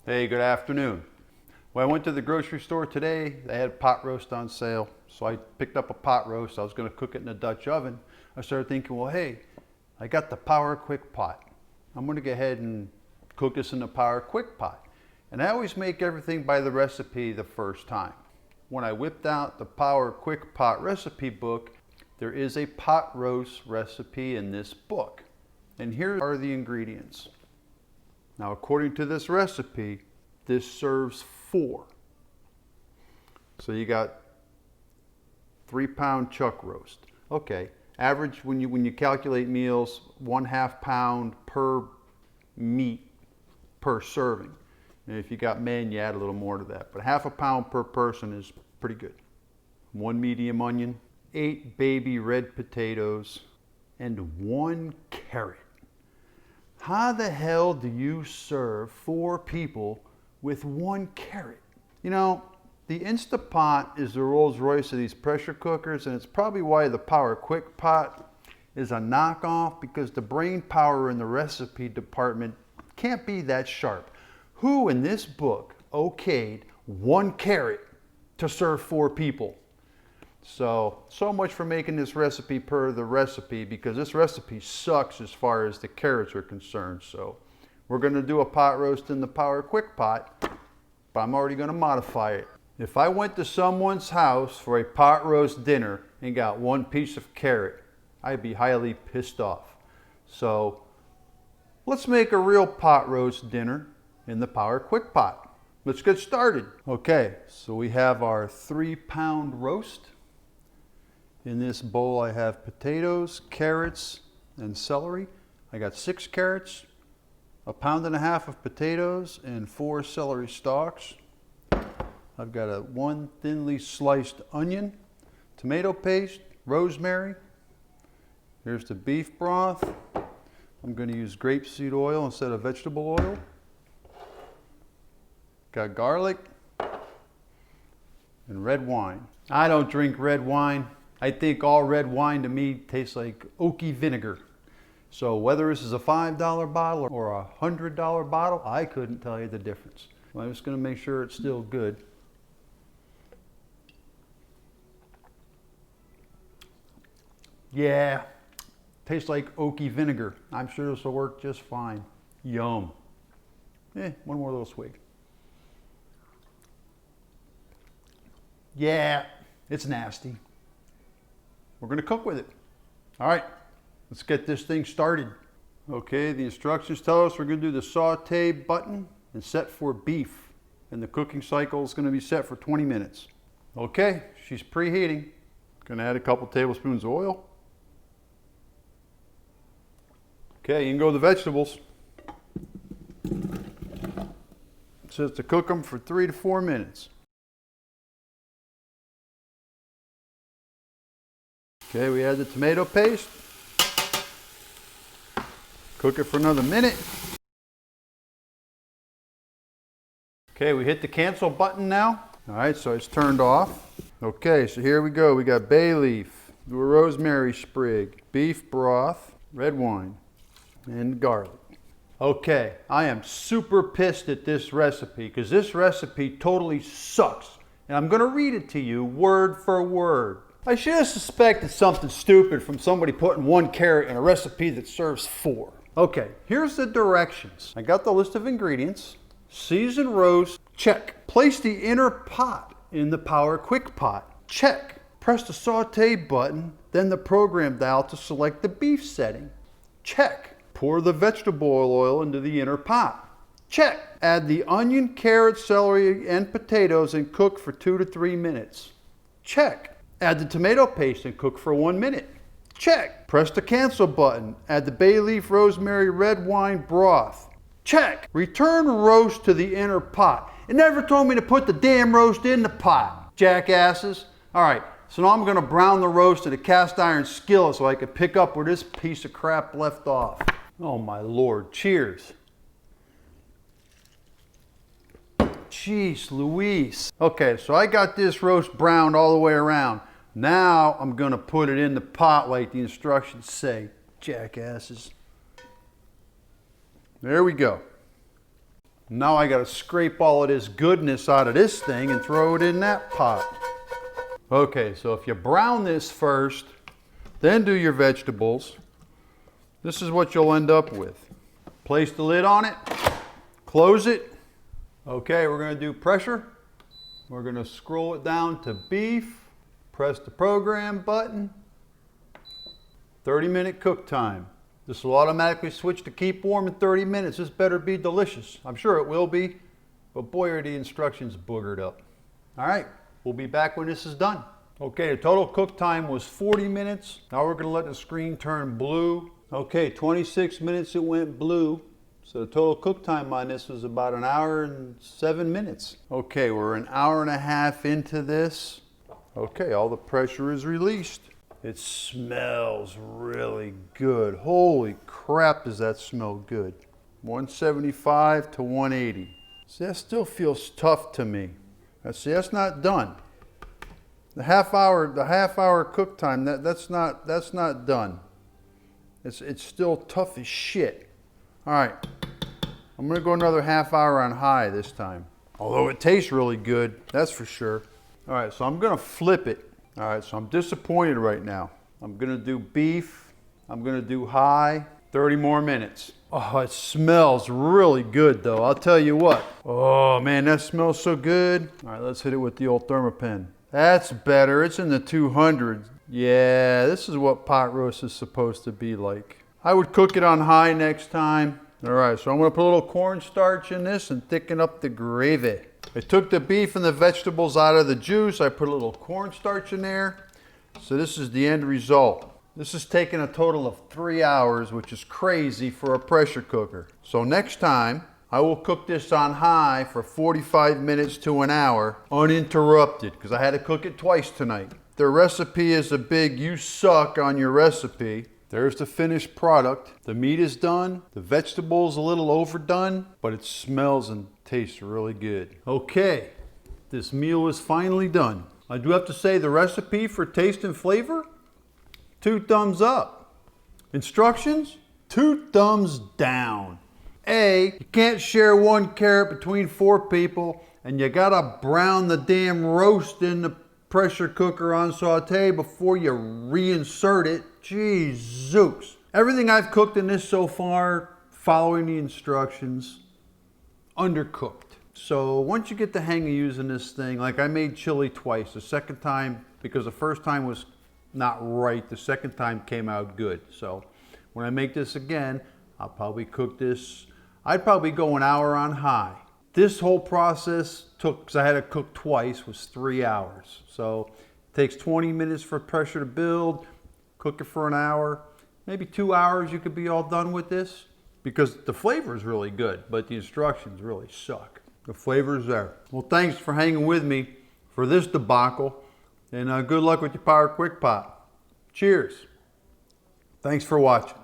Hey, good afternoon. Well, I went to the grocery store today. They had pot roast on sale. So I picked up a pot roast. I was going to cook it in a Dutch oven. I started thinking, well, hey, I got the Power QuickPot. I'm going to go ahead and cook this in the Power QuickPot. And I always make everything by the recipe the first time. When I whipped out the Power QuickPot recipe book, there is a pot roast recipe in this book. And here are the ingredients. Now, according to this recipe, this serves 4. So you got 3-pound chuck roast. Okay, average when you calculate meals, 1/2 pound per meat per serving. And if you got men, you add a little more to that. But 1/2 pound per person is pretty good. 1 medium onion, 8 baby red potatoes, and 1 carrot. How the hell do you serve 4 people with 1 carrot? You know, the Instapot is the Rolls Royce of these pressure cookers, and it's probably why the Power QuickPot is a knockoff, because the brain power in the recipe department can't be that sharp. Who in this book okayed 1 carrot to serve 4 people? So much for making this recipe per the recipe, because this recipe sucks as far as the carrots are concerned. So we're going to do a pot roast in the Power QuickPot, but I'm already going to modify it. If I went to someone's house for a pot roast dinner and got 1 piece of carrot, I'd be highly pissed off. So let's make a real pot roast dinner in the Power QuickPot. Let's get started. Okay, so we have our 3-pound roast. In this bowl I have potatoes, carrots, and celery. I got 6 carrots, 1.5 pounds of potatoes, and 4 celery stalks. I've got 1 thinly sliced onion, tomato paste, rosemary. Here's the beef broth. I'm going to use grapeseed oil instead of vegetable oil. Got garlic and red wine. I don't drink red wine. I think all red wine to me tastes like oaky vinegar. So whether this is a $5 bottle or a $100 bottle, I couldn't tell you the difference. I'm just going to make sure it's still good. Yeah, tastes like oaky vinegar. I'm sure this will work just fine. Yum. One more little swig. Yeah, it's nasty. We're going to cook with it. All right, let's get this thing started. Okay, the instructions tell us we're going to do the saute button and set for beef. And the cooking cycle is going to be set for 20 minutes. Okay, she's preheating. Going to add a couple tablespoons of oil. Okay, you can go with the vegetables. It says to cook them for 3 to 4 minutes. Okay, we add the tomato paste. Cook it for another minute. Okay, we hit the cancel button now. All right, so it's turned off. Okay, so here we go. We got bay leaf, a rosemary sprig, beef broth, red wine, and garlic. Okay, I am super pissed at this recipe because this recipe totally sucks. And I'm going to read it to you word for word. I should have suspected something stupid from somebody putting 1 carrot in a recipe that serves 4. Okay, here's the directions. I got the list of ingredients. Seasoned roast, check. Place the inner pot in the Power QuickPot, check. Press the saute button, then the program dial to select the beef setting, check. Pour the vegetable oil into the inner pot, check. Add the onion, carrot, celery, and potatoes and cook for 2 to 3 minutes, check. Add the tomato paste and cook for 1 minute. Check. Press the cancel button. Add the bay leaf, rosemary, red wine broth. Check. Return roast to the inner pot. It never told me to put the damn roast in the pot, jackasses. All right, so now I'm going to brown the roast in a cast iron skillet so I can pick up where this piece of crap left off. Oh my Lord, cheers. Jeez Louise. Okay, so I got this roast browned all the way around. Now I'm going to put it in the pot like the instructions say, jackasses. There we go. Now I gotta scrape all of this goodness out of this thing and throw it in that pot. Okay, so if you brown this first, then do your vegetables, this is what you'll end up with. Place the lid on it, close it. Okay, we're gonna do pressure. We're gonna scroll it down to beef, press the program button. 30-minute cook time. This will automatically switch to keep warm in 30 minutes. This better be delicious. I'm sure it will be, but boy are the instructions boogered up. All right, we'll be back when this is done. Okay, the total cook time was 40 minutes. Now we're gonna let the screen turn blue. Okay, 26 minutes it went blue. So the total cook time on this was about 1 hour and 7 minutes. Okay, we're 1.5 hours into this. Okay, all the pressure is released. It smells really good. Holy crap, does that smell good. 175 to 180. See, that still feels tough to me. See, that's not done. The half hour cook time, that's not done. It's still tough as shit. All right, I'm gonna go another half hour on high this time. Although it tastes really good, that's for sure. All right, so I'm gonna flip it. All right, so I'm disappointed right now. I'm gonna do beef. I'm gonna do high. 30 more minutes. Oh, it smells really good though, I'll tell you what. Oh man, that smells so good. All right, let's hit it with the old Thermapen. That's better, it's in the 200s. Yeah, this is what pot roast is supposed to be like. I would cook it on high next time. All right, so I'm gonna put a little cornstarch in this and thicken up the gravy. I took the beef and the vegetables out of the juice. I put a little cornstarch in there. So this is the end result. This has taken a total of 3 hours, which is crazy for a pressure cooker. So next time, I will cook this on high for 45 minutes to 1 hour, uninterrupted, because I had to cook it twice tonight. The recipe is a big you suck on your recipe. There's the finished product. The meat is done. The vegetables a little overdone, but it smells and tastes really good. Okay, this meal is finally done. I do have to say the recipe for taste and flavor, 2 thumbs up. Instructions, 2 thumbs down. A, you can't share 1 carrot between 4 people, and you gotta brown the damn roast in the pressure cooker on saute before you reinsert it. Jeez zooks. Everything I've cooked in this so far, following the instructions, undercooked. So once you get the hang of using this thing, like I made chili twice. The second time, because the first time was not right, the second time came out good. So when I make this again, I'll probably cook this, I'd probably go 1 hour on high. This whole process took, because I had to cook twice, was 3 hours. So it takes 20 minutes for pressure to build, cook it for 1 hour, maybe 2 hours you could be all done with this, because the flavor is really good, but the instructions really suck. The flavor's there. Well, thanks for hanging with me for this debacle, and good luck with your Power QuickPot. Cheers. Thanks for watching.